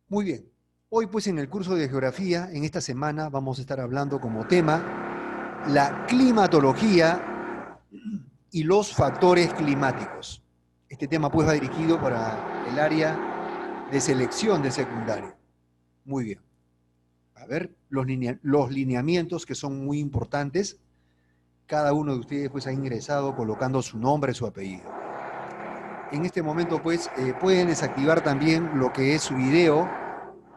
Muy bien. Hoy pues en el curso de geografía, en esta semana, vamos a estar hablando como tema la climatología y los factores climáticos. Este tema pues va dirigido para el área de selección de secundaria. Muy bien. A ver, los lineamientos que son muy importantes. Cada uno de ustedes pues ha ingresado colocando su nombre, su apellido. En este momento pues pueden desactivar también lo que es su video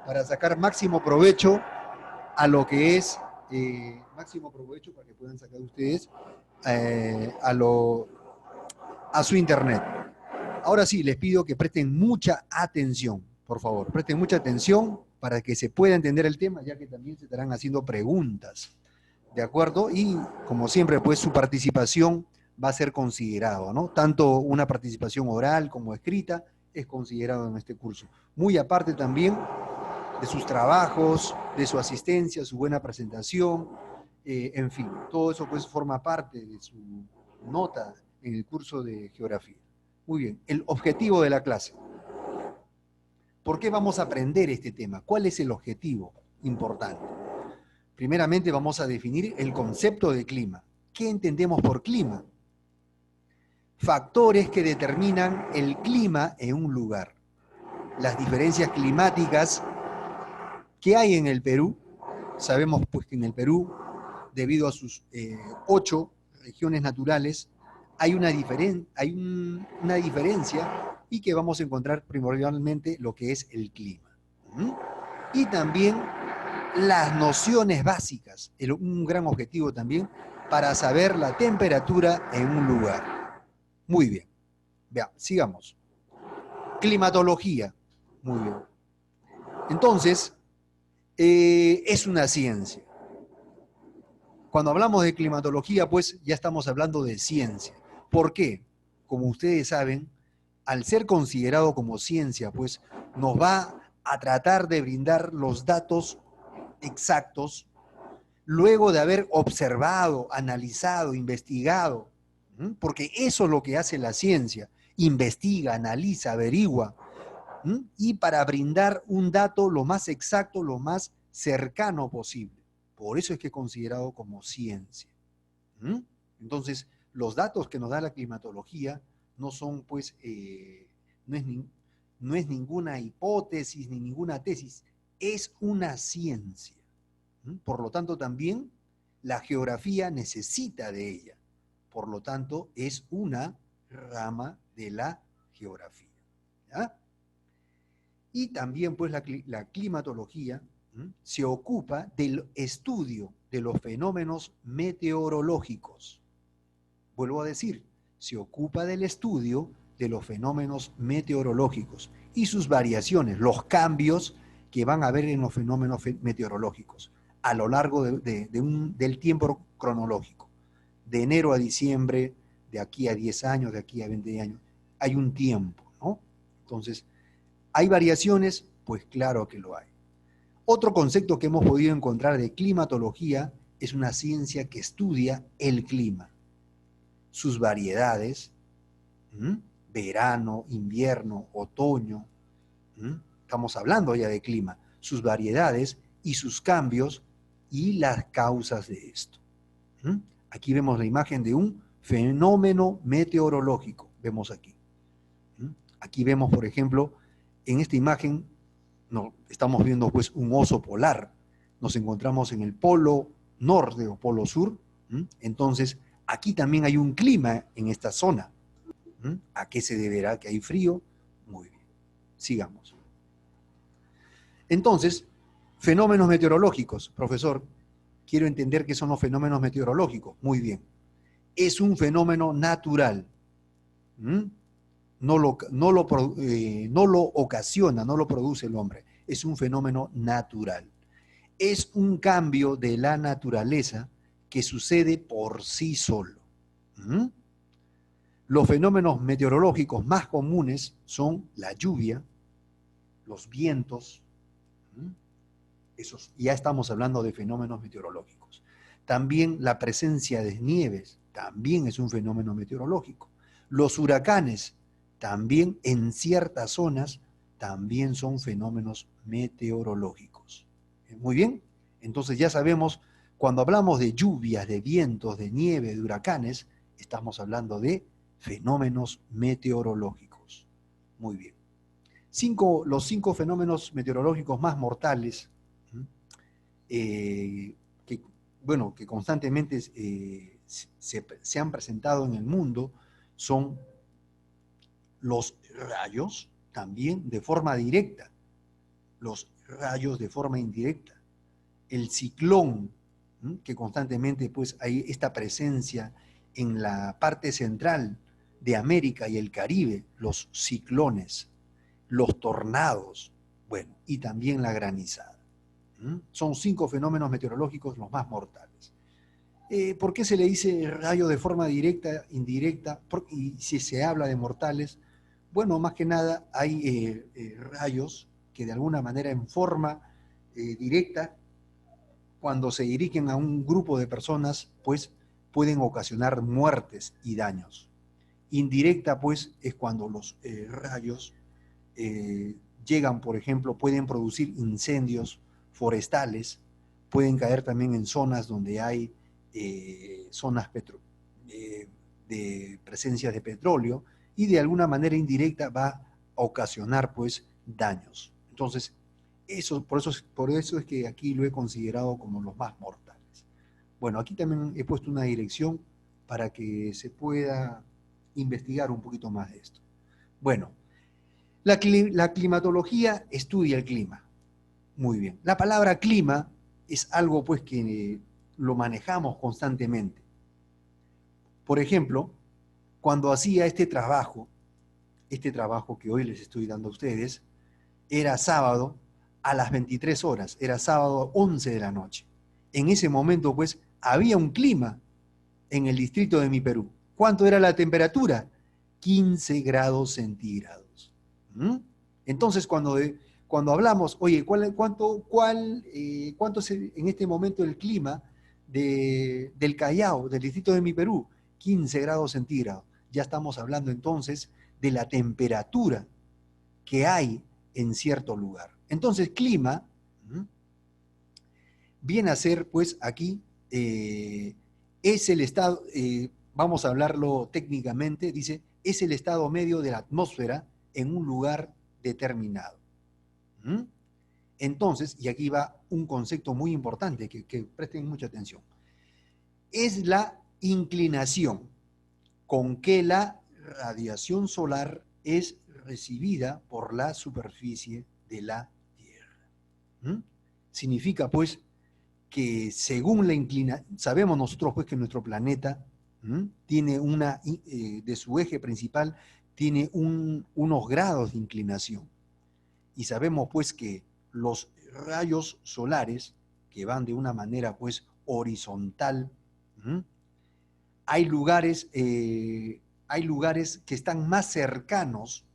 para sacar máximo provecho a lo que es, máximo provecho para que puedan sacar ustedes a su internet. Ahora sí, les pido que presten mucha atención, por favor, presten mucha atención para que se pueda entender el tema, ya que también se estarán haciendo preguntas, ¿de acuerdo? Y como siempre, pues su participación va a ser considerado, ¿no? Tanto una participación oral como escrita es considerado en este curso. Muy aparte también de sus trabajos, de su asistencia, su buena presentación, en fin, todo eso pues forma parte de su nota en el curso de geografía. Muy bien, el objetivo de la clase. ¿Por qué vamos a aprender este tema? ¿Cuál es el objetivo importante? Primeramente vamos a definir el concepto de clima. ¿Qué entendemos por clima? Factores que determinan el clima en un lugar. Las diferencias climáticas que hay en el Perú. Sabemos pues que en el Perú, debido a sus 8 regiones naturales, hay una diferencia y que vamos a encontrar primordialmente lo que es el clima. Y también las nociones básicas, un gran objetivo también para saber la temperatura en un lugar. Muy bien. Veamos, sigamos. Climatología. Muy bien. Entonces, es una ciencia. Cuando hablamos de climatología, pues ya estamos hablando de ciencia. ¿Por qué? Como ustedes saben, al ser considerado como ciencia, pues nos va a tratar de brindar los datos exactos luego de haber observado, analizado, investigado, porque eso es lo que hace la ciencia, investiga, analiza, averigua, y para brindar un dato lo más exacto, lo más cercano posible. Por eso es que es considerado como ciencia. Entonces, los datos que nos da la climatología no son, pues, no es ninguna hipótesis ni ninguna tesis, es una ciencia. Por lo tanto, también la geografía necesita de ella. Por lo tanto, es una rama de la geografía. ¿Ya? Y también, pues, la climatología se ocupa del estudio de los fenómenos meteorológicos. Vuelvo a decir, se ocupa del estudio de los fenómenos meteorológicos y sus variaciones, los cambios que van a haber en los fenómenos meteorológicos a lo largo del tiempo cronológico. De enero a diciembre, de aquí a 10 años, de aquí a 20 años, hay un tiempo, ¿no? Entonces, ¿hay variaciones? Pues claro que lo hay. Otro concepto que hemos podido encontrar de climatología es una ciencia que estudia el clima, sus variedades, verano, invierno, otoño, estamos hablando ya de clima, sus variedades y sus cambios y las causas de esto. Aquí vemos la imagen de un fenómeno meteorológico, vemos aquí. Aquí vemos, por ejemplo, en esta imagen estamos viendo pues un oso polar. Nos encontramos en el polo norte o polo sur. Entonces, aquí también hay un clima en esta zona. ¿A qué se deberá que hay frío? Muy bien. Sigamos. Entonces, fenómenos meteorológicos. Profesor, quiero entender qué son los fenómenos meteorológicos. Muy bien. Es un fenómeno natural. No lo ocasiona, no lo produce el hombre. Es un fenómeno natural. Es un cambio de la naturaleza que sucede por sí solo. Los fenómenos meteorológicos más comunes son la lluvia, los vientos. Ya estamos hablando de fenómenos meteorológicos. También la presencia de nieves también es un fenómeno meteorológico. Los huracanes también en ciertas zonas también son fenómenos meteorológicos. Muy bien, entonces ya sabemos, cuando hablamos de lluvias, de vientos, de nieve, de huracanes, estamos hablando de fenómenos meteorológicos. Muy bien. Los 5 fenómenos meteorológicos más mortales, que, bueno, que constantemente se han presentado en el mundo, son los rayos, también de forma directa, los rayos de forma indirecta, el ciclón, que constantemente pues hay esta presencia en la parte central de América y el Caribe, los ciclones, los tornados, bueno, y también la granizada. Son 5 fenómenos meteorológicos los más mortales. ¿Por qué se le dice rayo de forma directa, indirecta? Y si se habla de mortales, bueno, más que nada hay rayos que de alguna manera en forma directa, cuando se dirigen a un grupo de personas, pues pueden ocasionar muertes y daños. Indirecta, pues, es cuando los rayos llegan, por ejemplo, pueden producir incendios forestales, pueden caer también en zonas donde hay zonas de presencia de petróleo, y de alguna manera indirecta va a ocasionar pues daños. Entonces, por eso es que aquí lo he considerado como los más mortales. Bueno, aquí también he puesto una dirección para que se pueda investigar un poquito más de esto. Bueno, la climatología estudia el clima. Muy bien. La palabra clima es algo pues que lo manejamos constantemente. Por ejemplo, cuando hacía este trabajo que hoy les estoy dando a ustedes, era sábado a las 23 horas, era sábado 11 de la noche. En ese momento pues había un clima en el distrito de Mi Perú. ¿Cuánto era la temperatura? 15 grados centígrados. Entonces, cuando hablamos, oye, ¿cuánto es en este momento el clima del Callao, del distrito de Mi Perú? 15 grados centígrados. Ya estamos hablando entonces de la temperatura que hay en cierto lugar. Entonces, clima viene a ser, pues, aquí, es el estado, vamos a hablarlo técnicamente, dice, es el estado medio de la atmósfera en un lugar determinado. Entonces, y aquí va un concepto muy importante, que presten mucha atención, es la inclinación con que la radiación solar es recibida por la superficie de la Tierra. Significa, pues, que según la inclinación, sabemos nosotros pues que nuestro planeta tiene de su eje principal, tiene unos grados de inclinación. Y sabemos pues que los rayos solares, que van de una manera pues horizontal, hay lugares que están más cercanos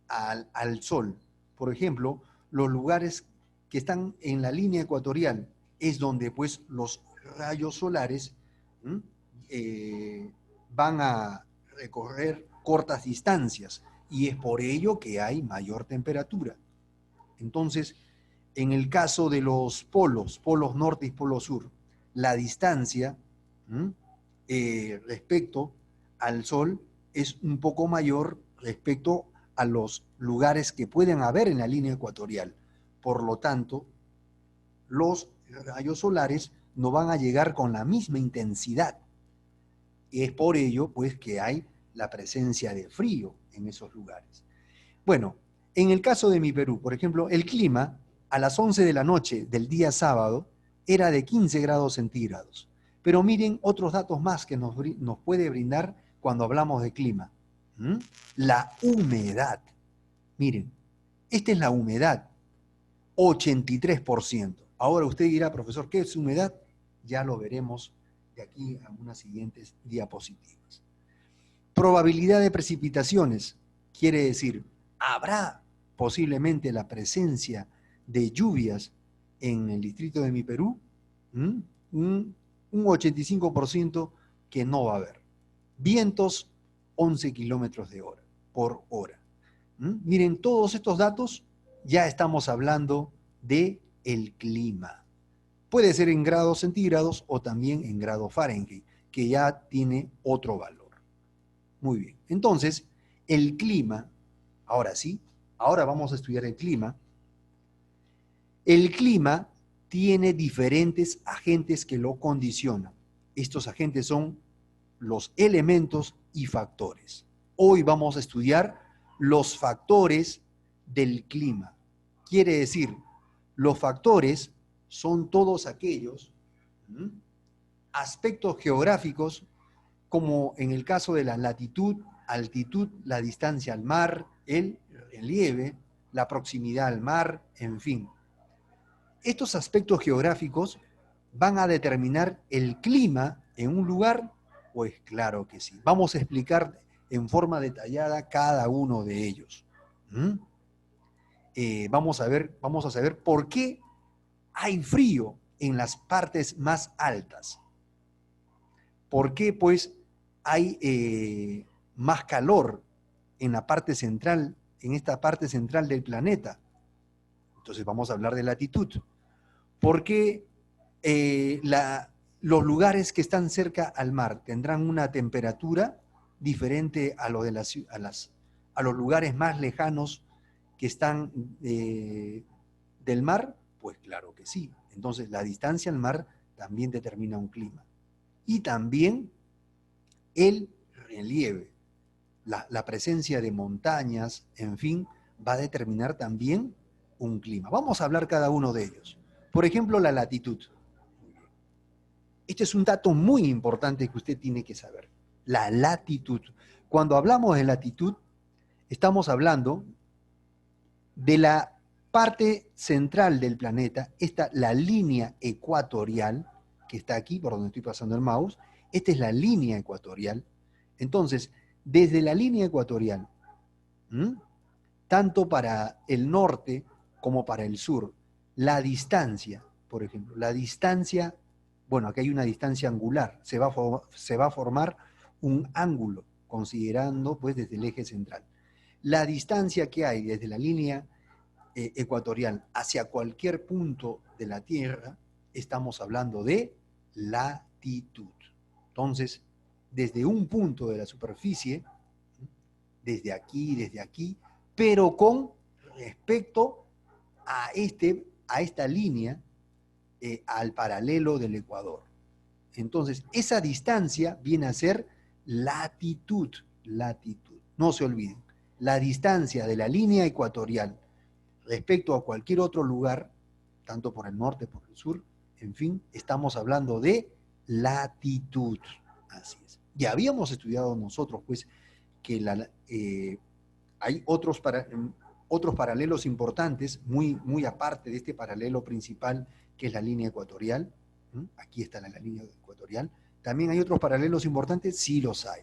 al Sol. Por ejemplo, los lugares que están en la línea ecuatorial es donde pues los rayos solares van a recorrer cortas distancias, y es por ello que hay mayor temperatura. Entonces, en el caso de los polos norte y polo sur, la distancia respecto al Sol es un poco mayor respecto a los lugares que pueden haber en la línea ecuatorial. Por lo tanto, los rayos solares no van a llegar con la misma intensidad. Y es por ello, pues, que hay la presencia de frío en esos lugares. Bueno, en el caso de Mi Perú, por ejemplo, el clima a las 11 de la noche del día sábado era de 15 grados centígrados. Pero miren otros datos más que nos puede brindar cuando hablamos de clima. La humedad. Miren, esta es la humedad, 83%. Ahora usted dirá, profesor, ¿qué es humedad? Ya lo veremos de aquí a unas siguientes diapositivas. Probabilidad de precipitaciones, quiere decir, ¿habrá posiblemente la presencia de lluvias en el distrito de Mi Perú? Un 85% que no va a haber. Vientos, 11 kilómetros por hora. Miren, todos estos datos ya estamos hablando de el clima. Puede ser en grados centígrados o también en grados Fahrenheit, que ya tiene otro valor. Muy bien. Entonces, el clima, ahora sí, ahora vamos a estudiar el clima. El clima tiene diferentes agentes que lo condicionan. Estos agentes son los elementos y factores. Hoy vamos a estudiar los factores del clima. Quiere decir, los factores son todos aquellos aspectos geográficos, como en el caso de la latitud, altitud, la distancia al mar, el relieve, la proximidad al mar, en fin. Estos aspectos geográficos van a determinar el clima en un lugar. Pues claro que sí. Vamos a explicar en forma detallada cada uno de ellos. Vamos a saber por qué hay frío en las partes más altas. ¿Por qué, pues, hay más calor en la parte central, en esta parte central del planeta? Entonces vamos a hablar de latitud. ¿Por qué los lugares que están cerca al mar tendrán una temperatura diferente a, a los lugares más lejanos que están del mar? Pues claro que sí. Entonces la distancia al mar también determina un clima. Y también el relieve, la presencia de montañas, en fin, va a determinar también un clima. Vamos a hablar cada uno de ellos. Por ejemplo, la latitud. Este es un dato muy importante que usted tiene que saber. La latitud. Cuando hablamos de latitud, estamos hablando de la parte central del planeta, la línea ecuatorial, que está aquí, por donde estoy pasando el mouse. Esta es la línea ecuatorial. Entonces, desde la línea ecuatorial, tanto para el norte como para el sur, la distancia, por ejemplo, la distancia, bueno, aquí hay una distancia angular, se va a formar un ángulo, considerando pues desde el eje central. La distancia que hay desde la línea ecuatorial hacia cualquier punto de la Tierra, estamos hablando de latitud. Entonces, desde un punto de la superficie, desde aquí, pero con respecto a esta línea, al paralelo del Ecuador. Entonces, esa distancia viene a ser latitud. No se olviden, la distancia de la línea ecuatorial respecto a cualquier otro lugar, tanto por el norte, por el sur, en fin, estamos hablando de latitud. Así es. Ya habíamos estudiado nosotros, pues, que hay otros paralelos importantes, muy aparte de este paralelo principal, que es la línea ecuatorial. Aquí está la línea ecuatorial. También hay otros paralelos importantes, sí los hay.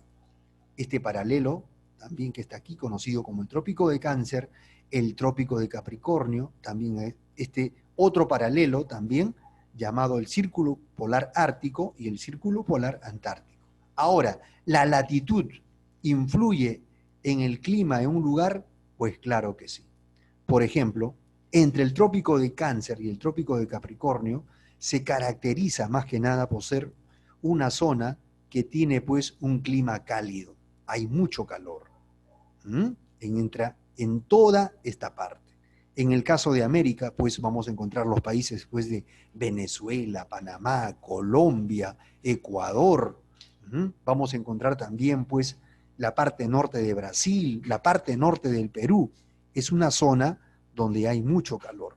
Este paralelo, también que está aquí, conocido como el Trópico de Cáncer, el Trópico de Capricornio, también hay este otro paralelo también, llamado el Círculo Polar Ártico y el Círculo Polar Antártico. Ahora, ¿la latitud influye en el clima de un lugar? Pues claro que sí. Por ejemplo, entre el Trópico de Cáncer y el Trópico de Capricornio se caracteriza más que nada por ser una zona que tiene pues un clima cálido. Hay mucho calor. Entra en toda esta parte. En el caso de América, pues vamos a encontrar los países pues, de Venezuela, Panamá, Colombia, Ecuador. Vamos a encontrar también pues la parte norte de Brasil, la parte norte del Perú. Es una zona donde hay mucho calor.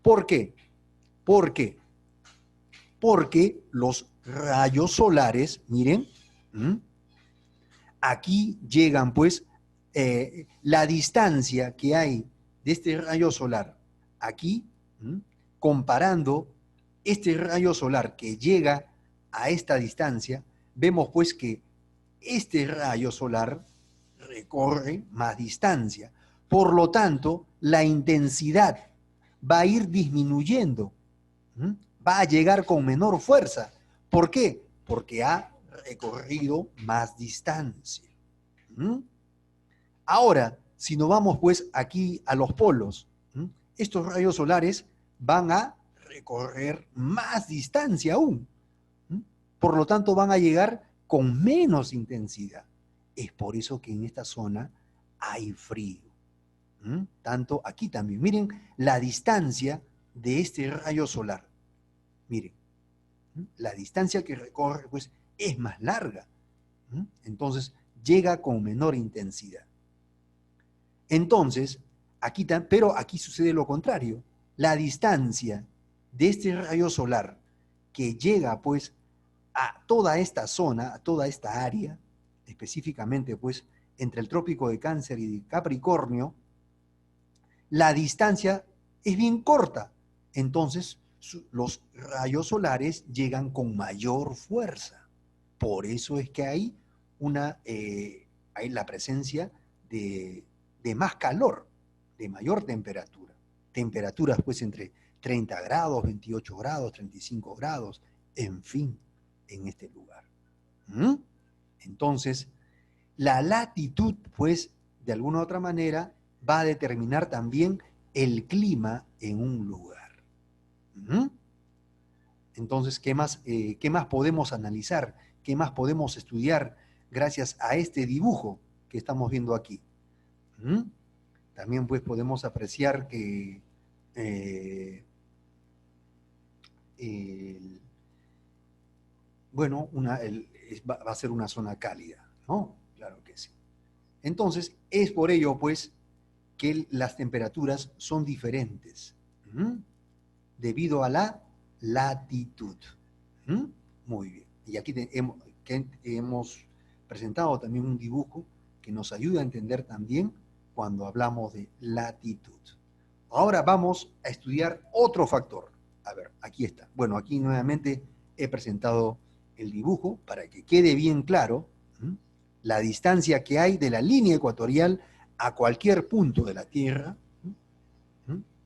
¿Por qué? ¿Por qué? Porque los rayos solares, miren, aquí llegan pues la distancia que hay de este rayo solar aquí, comparando este rayo solar que llega a esta distancia, vemos pues que este rayo solar recorre más distancia. Por lo tanto, la intensidad va a ir disminuyendo, va a llegar con menor fuerza. ¿Por qué? Porque ha recorrido más distancia. Ahora, si nos vamos pues aquí a los polos, estos rayos solares van a recorrer más distancia aún. Por lo tanto, van a llegar con menos intensidad. Es por eso que en esta zona hay frío. Tanto aquí también. Miren la distancia de este rayo solar. Miren, la distancia que recorre pues es más larga. Entonces, llega con menor intensidad. Entonces, pero aquí sucede lo contrario. La distancia de este rayo solar que llega pues a toda esta zona, a toda esta área, específicamente pues entre el trópico de Cáncer y de Capricornio, la distancia es bien corta. Entonces, los rayos solares llegan con mayor fuerza. Por eso es que hay la presencia de más calor, de mayor temperatura. Temperaturas pues entre 30 grados, 28 grados, 35 grados, en fin, en este lugar. Entonces, la latitud pues de alguna u otra manera va a determinar también el clima en un lugar. Entonces, ¿qué más podemos analizar? ¿Qué más podemos estudiar gracias a este dibujo que estamos viendo aquí? También pues podemos apreciar que va a ser una zona cálida, ¿no? Claro que sí. Entonces, es por ello pues que las temperaturas son diferentes, debido a la latitud. Muy bien. Y aquí hemos presentado también un dibujo que nos ayuda a entender también cuando hablamos de latitud. Ahora vamos a estudiar otro factor. A ver, aquí está. Bueno, aquí nuevamente he presentado el dibujo para que quede bien claro la distancia que hay de la línea ecuatorial a cualquier punto de la Tierra.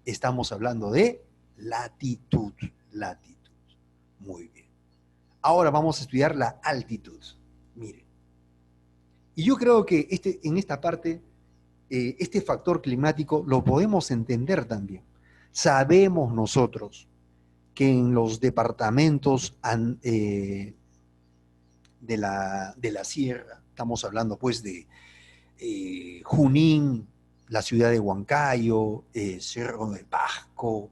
Estamos hablando de latitud. Latitud. Muy bien. Ahora vamos a estudiar la altitud. Miren. Y yo creo que en esta parte, este factor climático lo podemos entender también. Sabemos nosotros que en los departamentos de la sierra, estamos hablando pues de Junín, la ciudad de Huancayo, Cerro de Pasco,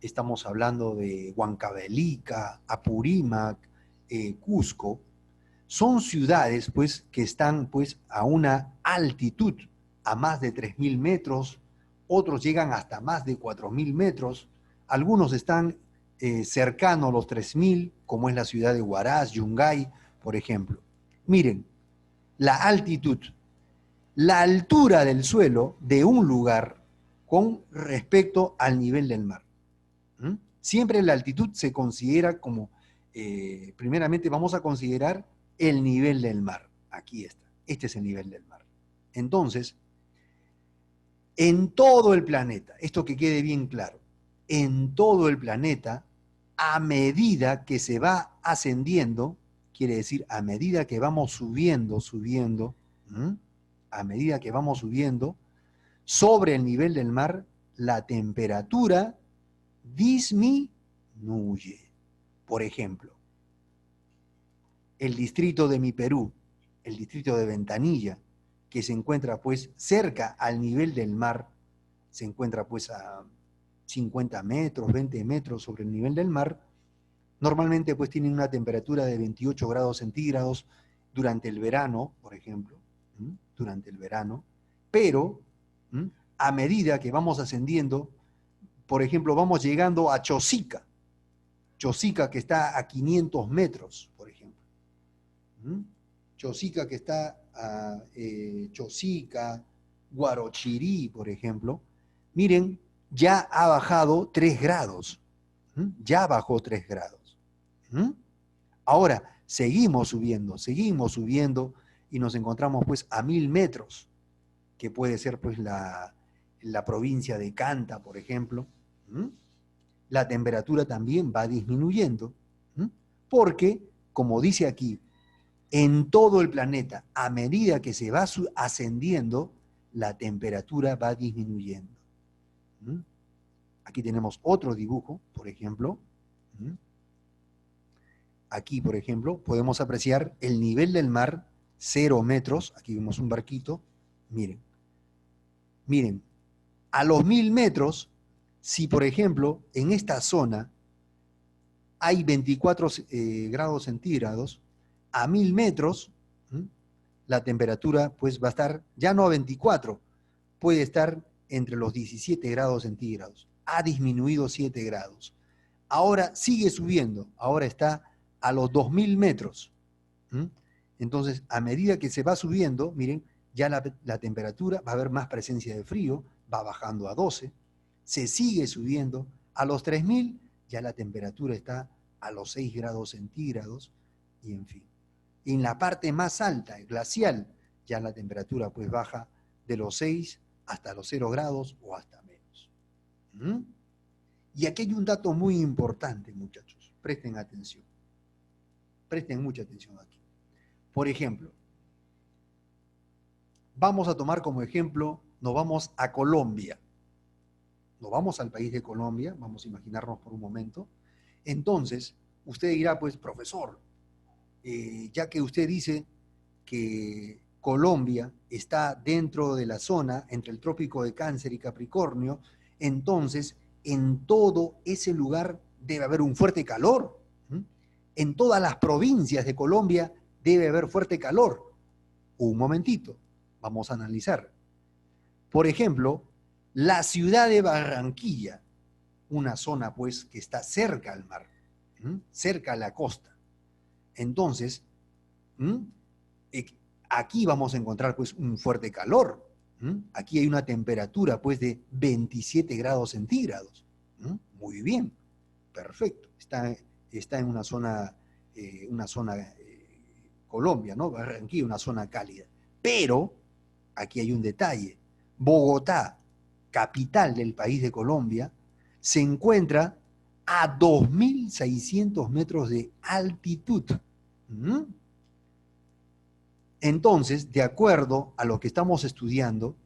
estamos hablando de Huancavelica, Apurímac, Cusco, son ciudades pues que están pues a una altitud a más de 3.000 metros, otros llegan hasta más de 4.000 metros, algunos están cercanos a los 3.000, como es la ciudad de Huaraz, Yungay, por ejemplo. Miren, la altitud, la altura del suelo de un lugar con respecto al nivel del mar. Siempre la altitud se considera como, primeramente vamos a considerar el nivel del mar. Aquí está, este es el nivel del mar. Entonces, en todo el planeta, esto que quede bien claro, en todo el planeta, a medida que se va ascendiendo, quiere decir a medida que vamos subiendo, a medida que vamos subiendo, sobre el nivel del mar, la temperatura disminuye. Por ejemplo, el distrito de mi Perú, el distrito de Ventanilla, que se encuentra pues cerca al nivel del mar, se encuentra pues a 50 metros, 20 metros sobre el nivel del mar, normalmente pues tienen una temperatura de 28 grados centígrados durante el verano, por ejemplo, durante el verano, pero a medida que vamos ascendiendo, por ejemplo, vamos llegando a Chosica, que está a 500 metros, por ejemplo. Chosica que está a Chosica, Guarochirí, por ejemplo, miren, ya ha bajado 3 grados. Ya bajó 3 grados. Ahora, seguimos subiendo y nos encontramos pues a 1.000 metros, que puede ser pues la provincia de Canta, por ejemplo. La temperatura también va disminuyendo, porque, como dice aquí, en todo el planeta, a medida que se va ascendiendo, la temperatura va disminuyendo. ¿Mm? Aquí tenemos otro dibujo, por ejemplo. ¿Mm? Aquí, por ejemplo, podemos apreciar el nivel del mar, 0 metros. Aquí vemos un barquito. Miren, miren, a los 1000 metros, si por ejemplo en esta zona hay 24 grados centígrados, a 1000 metros, la temperatura pues va a estar ya no a 24, puede estar entre los 17 grados centígrados. Ha disminuido 7 grados. Ahora sigue subiendo, ahora está a los 2000 metros. Entonces, a medida que se va subiendo, miren, ya la temperatura va a haber más presencia de frío, va bajando a 12, se sigue subiendo, a los 3000 ya la temperatura está a los 6 grados centígrados, y en fin. En la parte más alta, glacial, ya la temperatura pues baja de los 6 hasta los 0 grados o hasta menos. Y aquí hay un dato muy importante, muchachos. Presten atención. Presten mucha atención aquí. Por ejemplo, vamos a tomar como ejemplo, nos vamos a Colombia. Nos vamos al país de Colombia, vamos a imaginarnos por un momento. Entonces, usted dirá, pues, profesor, ya que usted dice que Colombia está dentro de la zona entre el trópico de Cáncer y Capricornio, entonces en todo ese lugar debe haber un fuerte calor. En todas las provincias de Colombia debe haber fuerte calor. Un momentito, vamos a analizar. Por ejemplo, la ciudad de Barranquilla, una zona pues que está cerca al mar, cerca a la costa. Entonces, aquí vamos a encontrar pues un fuerte calor. Aquí hay una temperatura pues de 27 grados centígrados. Muy bien, perfecto. Está en una zona Colombia, ¿no? Barranquilla, una zona cálida. Pero aquí hay un detalle. Bogotá, capital del país de Colombia, se encuentra a 2600 metros de altitud. Entonces, de acuerdo a lo que estamos estudiando,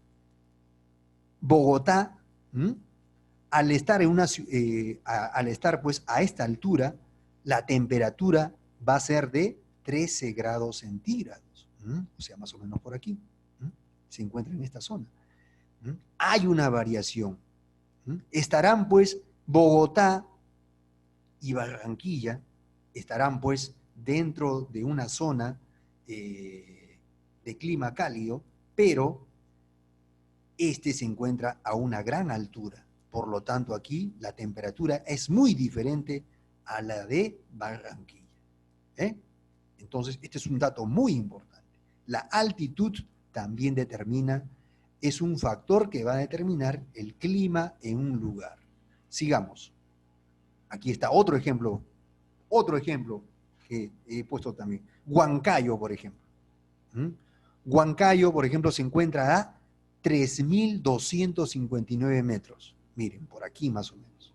Bogotá, al estar pues a esta altura, la temperatura va a ser de 13 grados centígrados, o sea, más o menos por aquí, se encuentra en esta zona. Hay una variación. Estarán pues Bogotá y Barranquilla, estarán pues dentro de una zona de clima cálido, pero este se encuentra a una gran altura. Por lo tanto, aquí la temperatura es muy diferente a la de Barranquilla. Entonces, este es un dato muy importante. La altitud también es un factor que va a determinar el clima en un lugar. Sigamos. Aquí está otro ejemplo que he puesto también. Huancayo, por ejemplo. Huancayo, por ejemplo, se encuentra a 3259 metros. Miren, por aquí más o menos.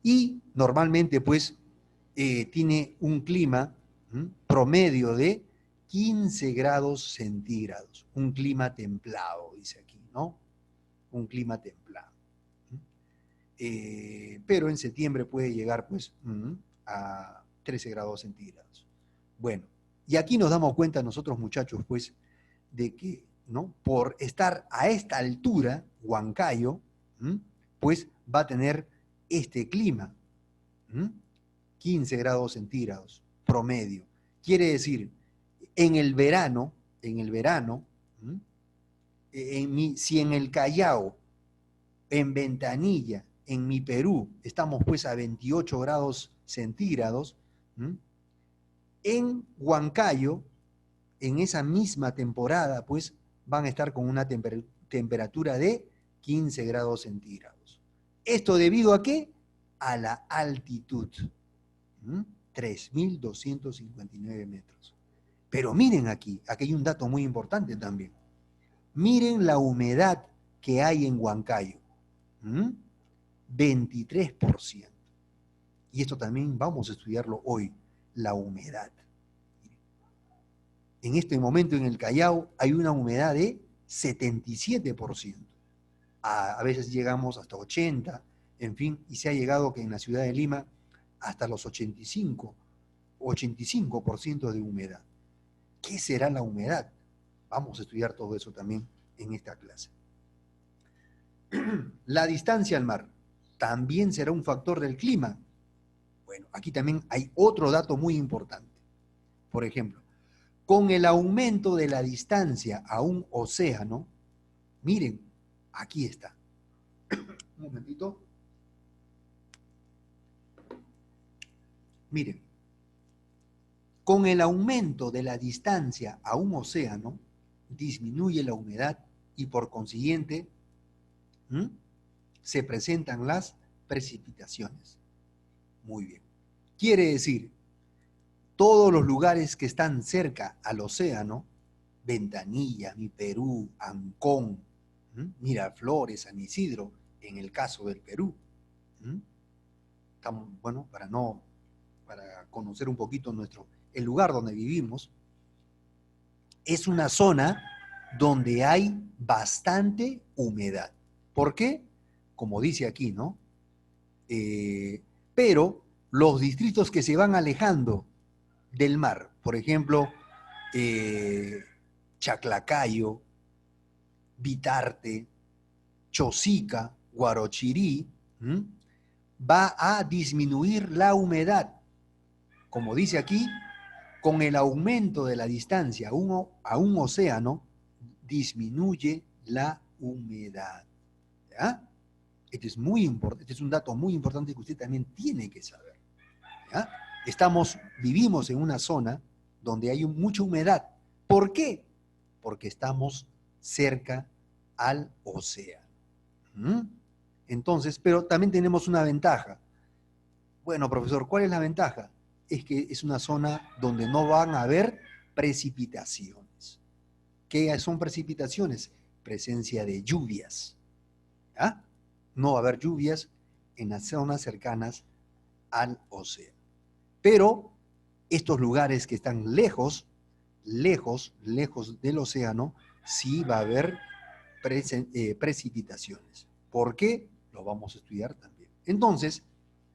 Y normalmente, pues, tiene un clima promedio de 15 grados centígrados. Un clima templado, dice aquí, ¿no? Un clima templado. Pero en septiembre puede llegar, pues, a 13 grados centígrados. Bueno, y aquí nos damos cuenta nosotros, muchachos, pues, de que, ¿no? Por estar a esta altura, Huancayo, pues va a tener este clima, 15 grados centígrados promedio. Quiere decir, en el verano, si en el Callao, en Ventanilla, en mi Perú, estamos pues a 28 grados centígrados, en Huancayo, en esa misma temporada, pues van a estar con una temperatura de 15 grados centígrados. ¿Esto debido a qué? A la altitud. 3.259 metros. Pero miren aquí hay un dato muy importante también. Miren la humedad que hay en Huancayo. 23%. Y esto también vamos a estudiarlo hoy, la humedad. En este momento en el Callao hay una humedad de 77%. A veces llegamos hasta 80%, en fin, y se ha llegado que en la ciudad de Lima hasta los 85% de humedad. ¿Qué será la humedad? Vamos a estudiar todo eso también en esta clase. La distancia al mar también será un factor del clima. Bueno, aquí también hay otro dato muy importante. Por ejemplo, con el aumento de la distancia a un océano, miren, aquí está. Un momentito. Miren, con el aumento de la distancia a un océano, disminuye la humedad y por consiguiente se presentan las precipitaciones. Muy bien. Quiere decir, todos los lugares que están cerca al océano, Ventanilla, Mi Perú, Ancón, Miraflores, San Isidro, en el caso del Perú. Estamos, bueno, para conocer un poquito el lugar donde vivimos, es una zona donde hay bastante humedad. ¿Por qué? Como dice aquí, ¿no? Pero los distritos que se van alejando del mar, por ejemplo, Chaclacayo, Vitarte, Chosica, Guarochirí, va a disminuir la humedad. Como dice aquí, con el aumento de la distancia a un océano, disminuye la humedad. ¿Ya? Este es muy importante, este es un dato muy importante que usted también tiene que saber. ¿Ya? Vivimos en una zona donde hay mucha humedad. ¿Por qué? Porque estamos cerca al océano. Entonces, pero también tenemos una ventaja. Bueno, profesor, ¿cuál es la ventaja? Es que es una zona donde no van a haber precipitaciones. ¿Qué son precipitaciones? Presencia de lluvias. ¿Ya? No va a haber lluvias en las zonas cercanas al océano. Pero estos lugares que están lejos del océano, sí va a haber precipitaciones. ¿Por qué? Lo vamos a estudiar también. Entonces,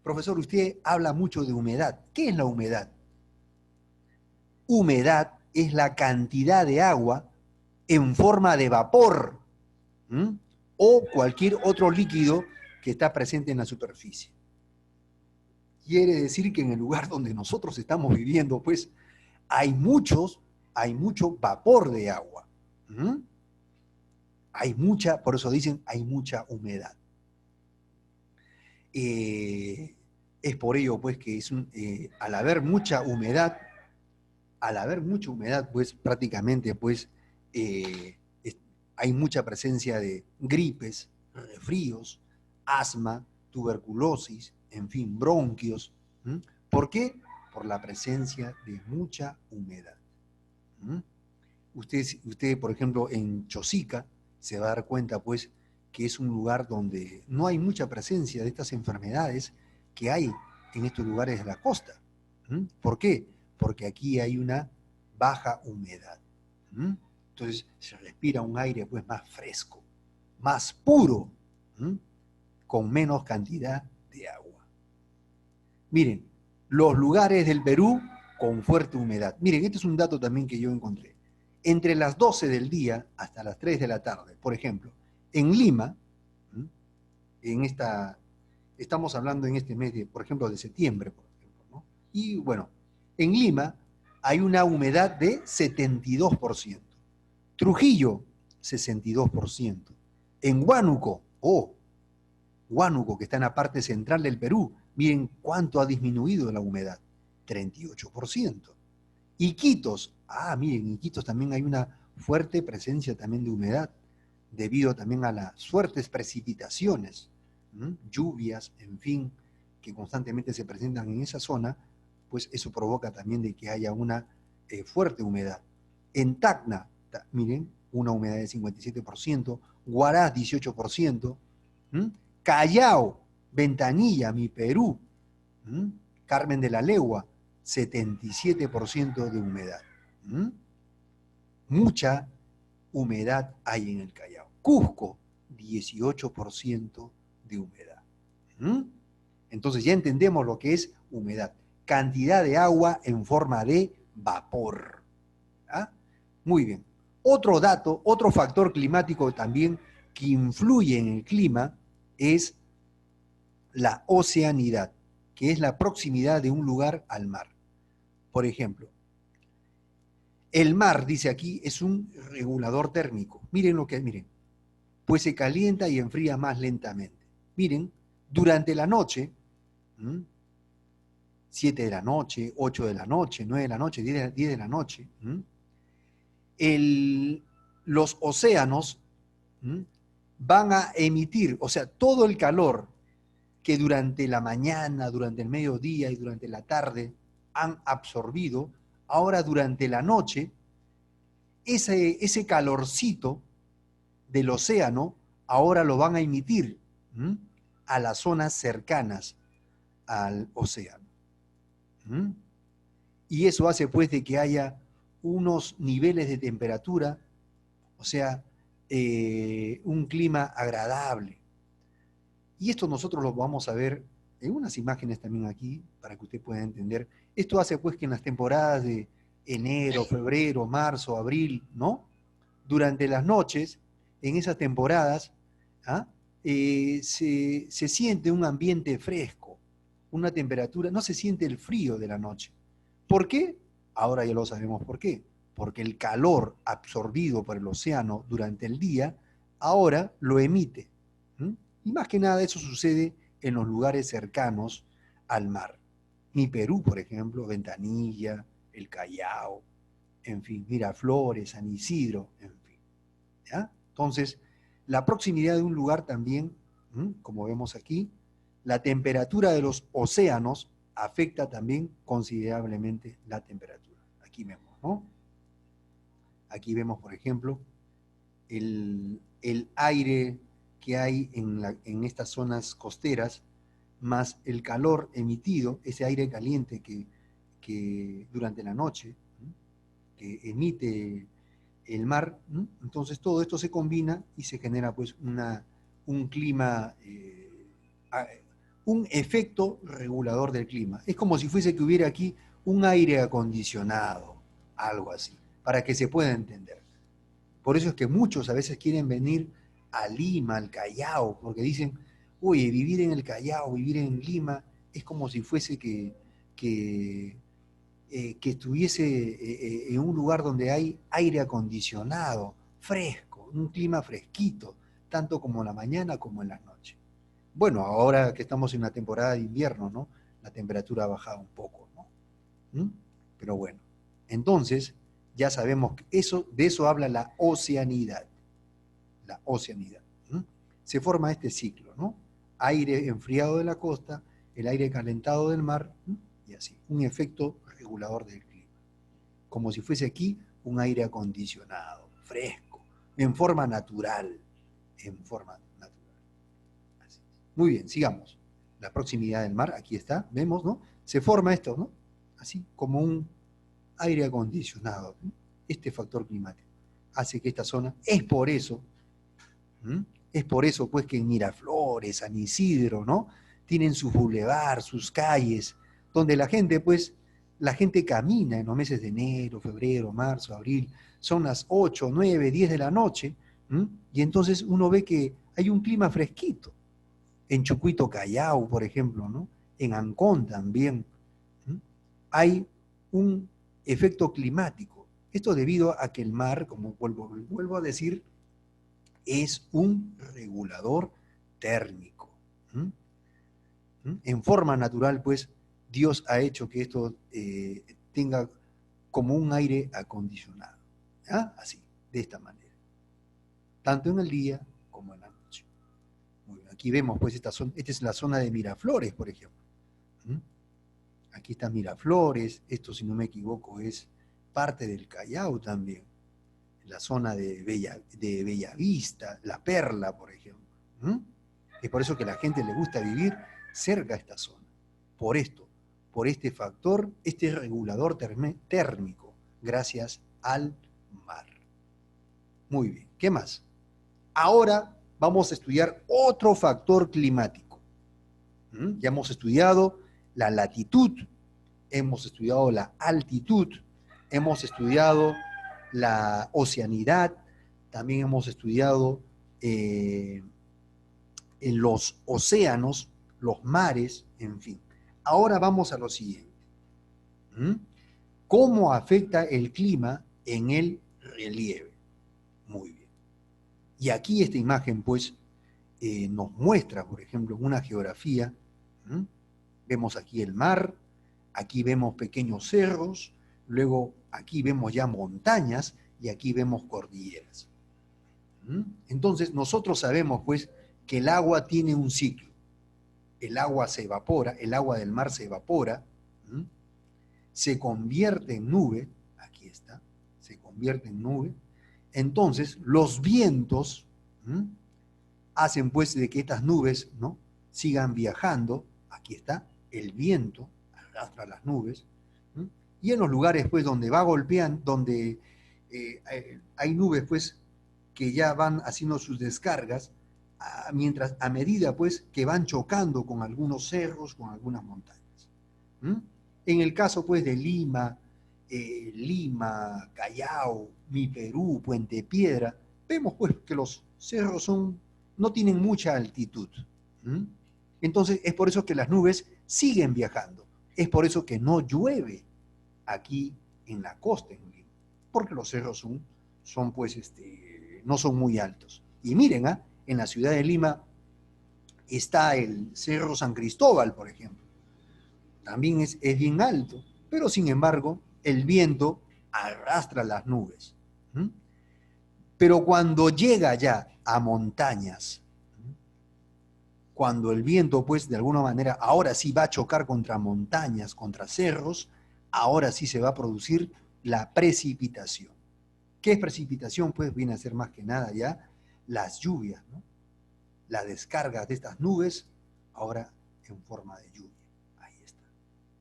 profesor, usted habla mucho de humedad. ¿Qué es la humedad? Humedad es la cantidad de agua en forma de vapor o cualquier otro líquido que está presente en la superficie. Quiere decir que en el lugar donde nosotros estamos viviendo, pues, hay mucho vapor de agua. Por eso dicen, hay mucha humedad. Es por ello, pues, que al haber mucha humedad, pues, prácticamente, pues, hay mucha presencia de gripes, resfríos, asma, tuberculosis, en fin, bronquios. ¿Por qué? Por la presencia de mucha humedad. Usted, por ejemplo, en Chosica, se va a dar cuenta, pues, que es un lugar donde no hay mucha presencia de estas enfermedades que hay en estos lugares de la costa. ¿Por qué? Porque aquí hay una baja humedad. Entonces se respira un aire, pues, más fresco, más puro, con menos cantidad de agua. Miren, los lugares del Perú con fuerte humedad. Miren, este es un dato también que yo encontré. Entre las 12 del día hasta las 3 de la tarde, por ejemplo, en Lima, estamos hablando en este mes, por ejemplo, de septiembre, por ejemplo, ¿no? Y bueno, en Lima hay una humedad de 72%. Trujillo, 62%. En Huánuco, Huánuco, que está en la parte central del Perú, miren cuánto ha disminuido la humedad, 38%. Iquitos, miren, en Iquitos también hay una fuerte presencia también de humedad, debido también a las fuertes precipitaciones, lluvias, en fin, que constantemente se presentan en esa zona, pues eso provoca también de que haya una fuerte humedad. En Tacna, miren, una humedad de 57%, Huaraz 18%, Callao, Ventanilla, Mi Perú, Carmen de la Legua, 77% de humedad. Mucha humedad hay en el Callao. Cusco, 18% de humedad. ¿Mm? Entonces ya entendemos lo que es humedad. Cantidad de agua en forma de vapor. ¿Ah? Muy bien. Otro dato, otro factor climático también que influye en el clima es la oceanidad, que es la proximidad de un lugar al mar. Por ejemplo, el mar, dice aquí, es un regulador térmico. Miren lo que es, miren. Pues se calienta y enfría más lentamente. Miren, durante la noche, 7 de la noche, 8 de la noche, 9 de la noche, 10 de la noche, los océanos van a emitir, o sea, todo el calor que durante la mañana, durante el mediodía y durante la tarde han absorbido, ahora durante la noche, ese calorcito del océano, ahora lo van a emitir a las zonas cercanas al océano. Y eso hace pues de que haya unos niveles de temperatura, o sea, un clima agradable. Y esto nosotros lo vamos a ver en unas imágenes también aquí, para que usted pueda entender. Esto hace pues que en las temporadas de enero, febrero, marzo, abril, ¿no? Durante las noches, en esas temporadas, ¿ah? Se siente un ambiente fresco, una temperatura, no se siente el frío de la noche. ¿Por qué? Ahora ya lo sabemos por qué. Porque el calor absorbido por el océano durante el día, ahora lo emite. Y más que nada eso sucede en los lugares cercanos al mar. Mi Perú, por ejemplo, Ventanilla, el Callao, en fin, Miraflores, San Isidro, en fin. ¿Ya? Entonces, la proximidad de un lugar también, como vemos aquí, la temperatura de los océanos afecta también considerablemente la temperatura. Aquí vemos, ¿no? Aquí vemos, por ejemplo, el aire que hay en estas zonas costeras, más el calor emitido, ese aire caliente que durante la noche, que emite el mar, entonces todo esto se combina y se genera pues un clima, un efecto regulador del clima. Es como si fuese que hubiera aquí un aire acondicionado, algo así, para que se pueda entender. Por eso es que muchos a veces quieren venir a Lima, al Callao, porque dicen, oye, vivir en el Callao, vivir en Lima, es como si fuese que estuviese en un lugar donde hay aire acondicionado, fresco, un clima fresquito, tanto como en la mañana como en las noches. Bueno, ahora que estamos en una temporada de invierno, ¿no? La temperatura ha bajado un poco, ¿no? Pero bueno, entonces ya sabemos que de eso habla la oceanidad. La oceanidad. Se forma este ciclo, ¿no? Aire enfriado de la costa, el aire calentado del mar, y así, un efecto regulador del clima. Como si fuese aquí un aire acondicionado, fresco, en forma natural, en forma natural. Así. Muy bien, sigamos. La proximidad del mar, aquí está, vemos, ¿no? Se forma esto, ¿no? Así, como un aire acondicionado. Este factor climático hace que esta zona, es por eso pues que en Miraflores, San Isidro, ¿no? Tienen sus bulevares, sus calles, donde la gente camina en los meses de enero, febrero, marzo, abril, son las 8, 9, 10 de la noche, y entonces uno ve que hay un clima fresquito. En Chucuito, Callao, por ejemplo, ¿no? En Ancón también, hay un efecto climático. Esto debido a que el mar, como vuelvo a decir, es un regulador térmico. En forma natural, pues, Dios ha hecho que esto tenga como un aire acondicionado. ¿Ah? Así, de esta manera. Tanto en el día como en la noche. Muy bien, aquí vemos, pues, esta es la zona de Miraflores, por ejemplo. Aquí está Miraflores, esto, si no me equivoco, es parte del Callao también. La zona de Bellavista, La Perla, por ejemplo. Es por eso que a la gente le gusta vivir cerca de esta zona. Por esto, por este factor, este regulador térmico, gracias al mar. Muy bien, ¿qué más? Ahora vamos a estudiar otro factor climático. Ya hemos estudiado la latitud, hemos estudiado la altitud, hemos estudiado la oceanidad, también hemos estudiado en los océanos, los mares, en fin. Ahora vamos a lo siguiente. ¿Cómo afecta el clima en el relieve? Muy bien. Y aquí esta imagen, pues, nos muestra, por ejemplo, una geografía. Vemos aquí el mar, aquí vemos pequeños cerros, luego aquí vemos ya montañas y aquí vemos cordilleras. Entonces, nosotros sabemos, pues, que el agua tiene un ciclo. El agua se evapora, el agua del mar se evapora, se convierte en nube, aquí está, se convierte en nube. Entonces, los vientos hacen pues de que estas nubes, ¿no?, sigan viajando, aquí está, el viento arrastra las nubes, y en los lugares pues donde va golpeando, donde hay nubes pues que ya van haciendo sus descargas, a medida pues que van chocando con algunos cerros, con algunas montañas. En el caso pues de Lima, Lima, Callao, Mi Perú, Puente Piedra, vemos pues que los cerros no tienen mucha altitud. Entonces es por eso que las nubes siguen viajando. Es por eso que no llueve aquí en la costa, en Lima, porque los cerros son pues, no son muy altos. Y miren, en la ciudad de Lima está el Cerro San Cristóbal, por ejemplo. También es bien alto, pero sin embargo el viento arrastra las nubes. Pero cuando llega ya a montañas, cuando el viento, pues, de alguna manera, ahora sí va a chocar contra montañas, contra cerros, ahora sí se va a producir la precipitación. ¿Qué es precipitación? Pues viene a ser más que nada ya las lluvias, ¿no? La descarga de estas nubes, ahora en forma de lluvia. Ahí está.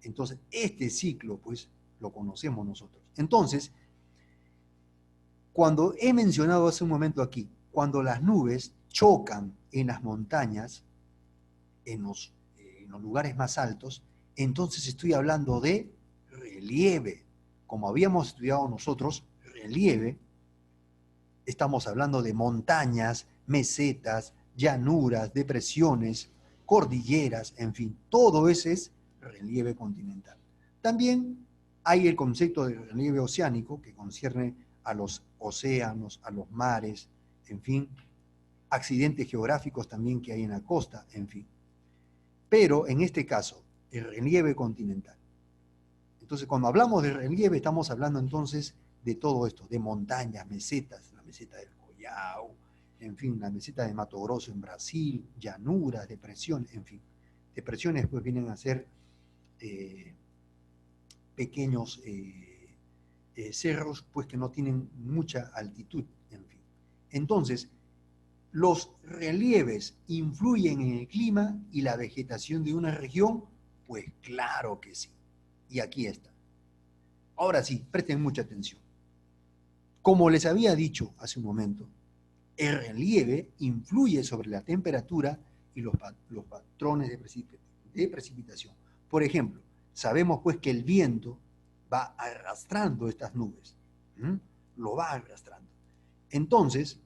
Entonces, este ciclo, pues, lo conocemos nosotros. Entonces, cuando he mencionado hace un momento aquí, cuando las nubes chocan en las montañas, en los lugares más altos, entonces estoy hablando de relieve. Como habíamos estudiado nosotros, relieve, estamos hablando de montañas, mesetas, llanuras, depresiones, cordilleras, en fin, todo ese es relieve continental. También hay el concepto de relieve oceánico que concierne a los océanos, a los mares, en fin, accidentes geográficos también que hay en la costa, en fin. Pero en este caso, el relieve continental. Entonces, cuando hablamos de relieve, estamos hablando entonces de todo esto, de montañas, mesetas, la meseta del Collao, en fin, la meseta de Mato Grosso en Brasil, llanuras, depresiones, en fin. Depresiones pues vienen a ser pequeños cerros pues que no tienen mucha altitud, en fin. Entonces, ¿los relieves influyen en el clima y la vegetación de una región? Pues claro que sí. Y aquí está. Ahora sí, presten mucha atención. Como les había dicho hace un momento, el relieve influye sobre la temperatura y los patrones de precipitación. Por ejemplo, sabemos pues que el viento va arrastrando estas nubes. Lo va arrastrando. Entonces,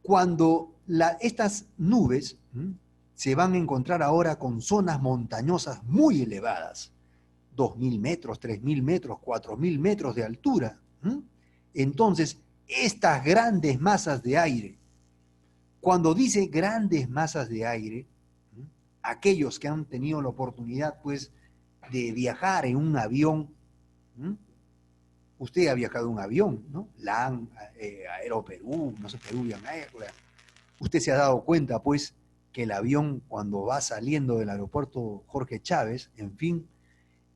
cuando estas nubes se van a encontrar ahora con zonas montañosas muy elevadas, 2.000 metros, 3.000 metros, 4.000 metros de altura, entonces estas grandes masas de aire, cuando dice grandes masas de aire, aquellos que han tenido la oportunidad pues de viajar en un avión, usted ha viajado en un avión, ¿no? LAN, Aeroperú, no sé, Peruvian Airlines. Usted se ha dado cuenta, pues, que el avión cuando va saliendo del aeropuerto Jorge Chávez, en fin,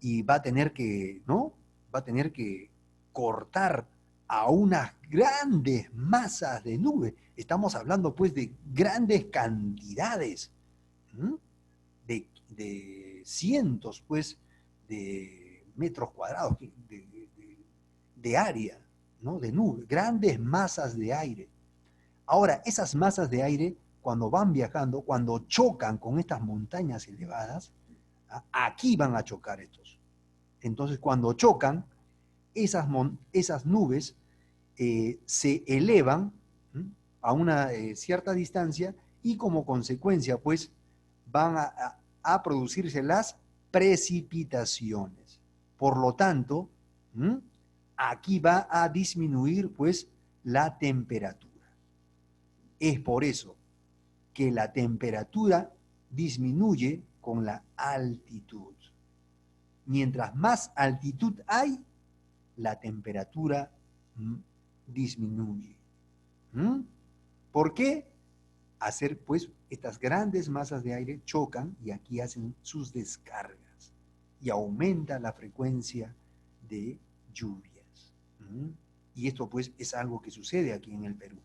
y va a tener que, ¿no? Va a tener que cortar a unas grandes masas de nube. Estamos hablando, pues, de grandes cantidades, de cientos, pues, de metros cuadrados, de área, ¿no? De nube, grandes masas de aire. Ahora, esas masas de aire, cuando van viajando, cuando chocan con estas montañas elevadas, aquí van a chocar estos. Entonces, cuando chocan, esas nubes se elevan a una cierta distancia y como consecuencia, pues, van a producirse las precipitaciones. Por lo tanto, aquí va a disminuir, pues, la temperatura. Es por eso que la temperatura disminuye con la altitud. Mientras más altitud hay, la temperatura disminuye. ¿Por qué? Hacer, pues, estas grandes masas de aire chocan y aquí hacen sus descargas y aumenta la frecuencia de lluvias. Y esto, pues, es algo que sucede aquí en el Perú.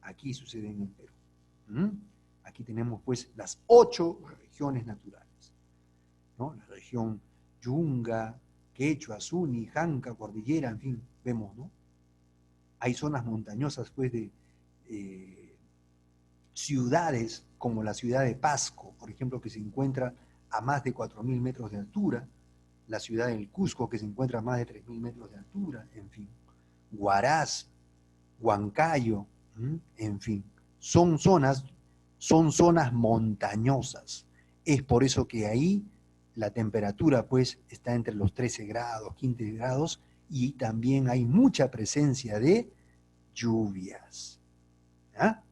Aquí sucede en el Perú. Aquí tenemos, pues, las 8 regiones naturales, ¿no? La región Yunga, Quechua, Suni, Janca, Cordillera, en fin, vemos, ¿no? Hay zonas montañosas, pues, de ciudades como la ciudad de Pasco, por ejemplo, que se encuentra a más de 4.000 metros de altura, la ciudad del Cusco, que se encuentra a más de 3.000 metros de altura, en fin, Huaraz, Huancayo, en fin, son zonas montañosas. Es por eso que ahí la temperatura, pues, está entre los 13 grados, 15 grados, y también hay mucha presencia de lluvias. ¿Ah?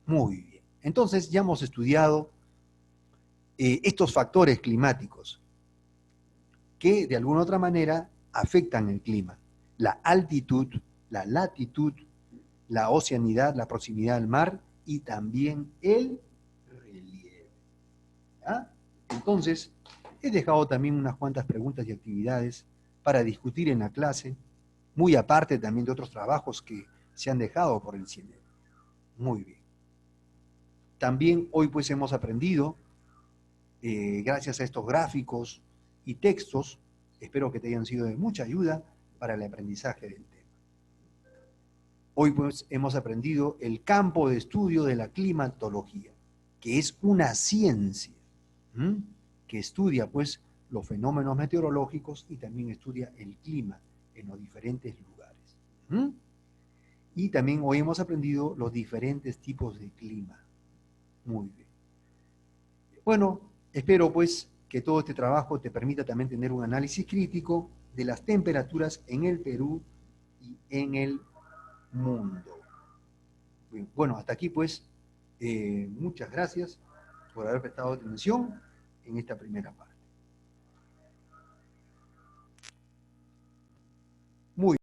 Muy bien. Entonces ya hemos estudiado estos factores climáticos que de alguna otra manera afectan el clima. La altitud, la latitud, la oceanidad, la proximidad al mar y también el relieve. ¿Ah? Entonces, he dejado también unas cuantas preguntas y actividades para discutir en la clase, muy aparte también de otros trabajos que se han dejado por el CIENER. Muy bien. También hoy pues hemos aprendido, gracias a estos gráficos y textos, espero que te hayan sido de mucha ayuda para el aprendizaje del tema. Hoy pues hemos aprendido el campo de estudio de la climatología, que es una ciencia que estudia pues los fenómenos meteorológicos y también estudia el clima en los diferentes lugares. Y también hoy hemos aprendido los diferentes tipos de clima. Muy bien. Bueno, espero pues que todo este trabajo te permita también tener un análisis crítico de las temperaturas en el Perú y en el mundo. Bueno, hasta aquí pues, muchas gracias por haber prestado atención en esta primera parte. Muy